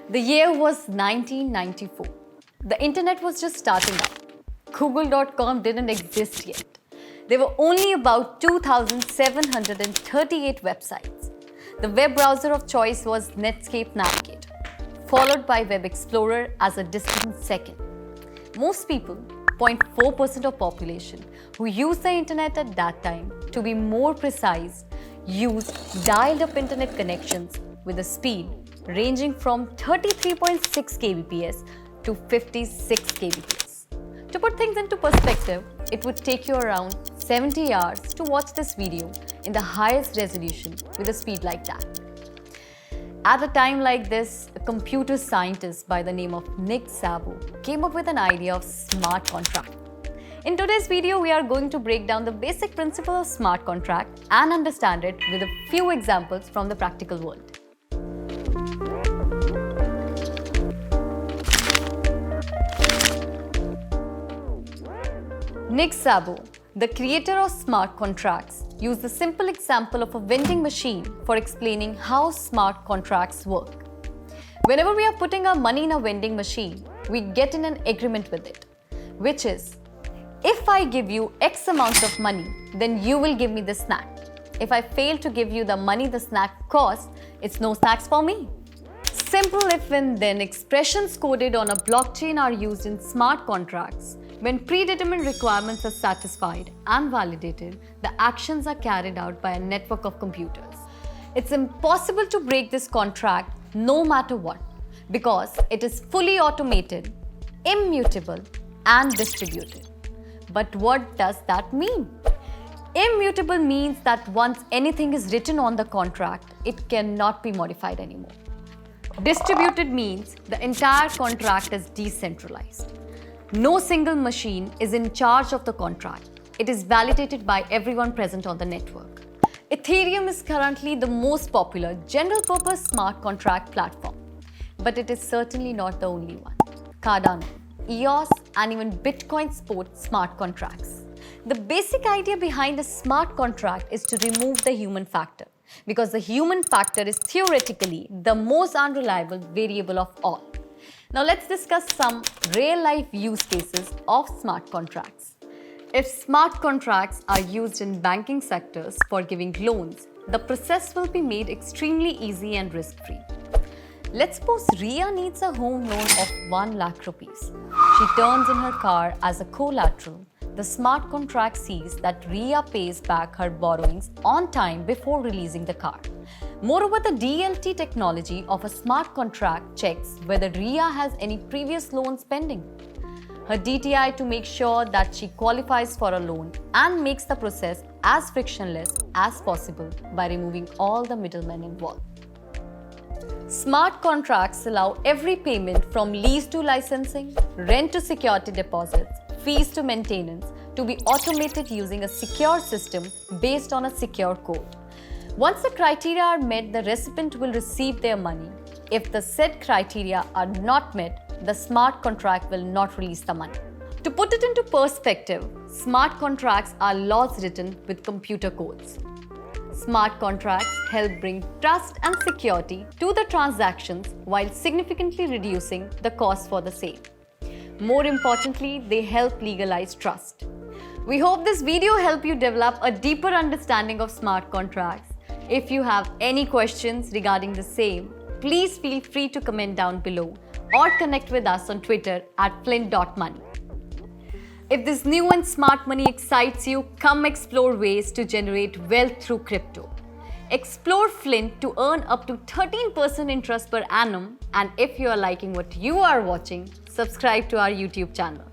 The year was 1994. The internet was just starting up. Google.com didn't exist yet. There were only about 2,738 websites. The web browser of choice was Netscape Navigator, followed by Web Explorer as a distant second. Most people, 0.4% of population, who used the internet at that time, to be more precise, used dialed-up internet connections with a speed ranging from 33.6 kbps to 56 kbps. To put things into perspective, it would take you around 70 hours to watch this video in the highest resolution with a speed like that. At a time like this, a computer scientist by the name of Nick Szabo came up with an idea of smart contract. In today's video, we are going to break down the basic principle of smart contract and understand it with a few examples from the practical world. Nick Szabo, the creator of smart contracts, used the simple example of a vending machine for explaining how smart contracts work. Whenever we are putting our money in a vending machine, we get in an agreement with it, which is, if I give you X amount of money, then you will give me the snack. If I fail to give you the money the snack costs, it's no snacks for me. Simple if and then expressions coded on a blockchain are used in smart contracts. When predetermined requirements are satisfied and validated, the actions are carried out by a network of computers. It's impossible to break this contract no matter what, because it is fully automated, immutable, and distributed. But what does that mean? Immutable means that once anything is written on the contract, it cannot be modified anymore. Distributed means the entire contract is decentralized. No single machine is in charge of the contract. It is validated by everyone present on the network. Ethereum is currently the most popular general-purpose smart contract platform, but it is certainly not the only one. Cardano, EOS, and even Bitcoin sport smart contracts. The basic idea behind a smart contract is to remove the human factor, because the human factor is theoretically the most unreliable variable of all. Now let's discuss some real-life use cases of smart contracts. If smart contracts are used in banking sectors for giving loans, the process will be made extremely easy and risk-free. Let's suppose Ria needs a home loan of 1 lakh rupees. She turns in her car as a collateral. The smart contract sees that Ria pays back her borrowings on time before releasing the car. Moreover, the DLT technology of a smart contract checks whether Ria has any previous loans pending, her DTI to make sure that she qualifies for a loan, and makes the process as frictionless as possible by removing all the middlemen involved. Smart contracts allow every payment from lease to licensing, rent to security deposits, fees to maintenance to be automated using a secure system based on a secure code. Once the criteria are met, the recipient will receive their money. If the said criteria are not met, the smart contract will not release the money. To put it into perspective, smart contracts are laws written with computer codes. Smart contracts help bring trust and security to the transactions while significantly reducing the cost for the same. More importantly, they help legalize trust. We hope this video helped you develop a deeper understanding of smart contracts. If you have any questions regarding the same, please feel free to comment down below or connect with us on Twitter at Flint.money. If this new and smart money excites you, come explore ways to generate wealth through crypto. Explore Flint to earn up to 13% interest per annum, and if you are liking what you are watching, subscribe to our YouTube channel.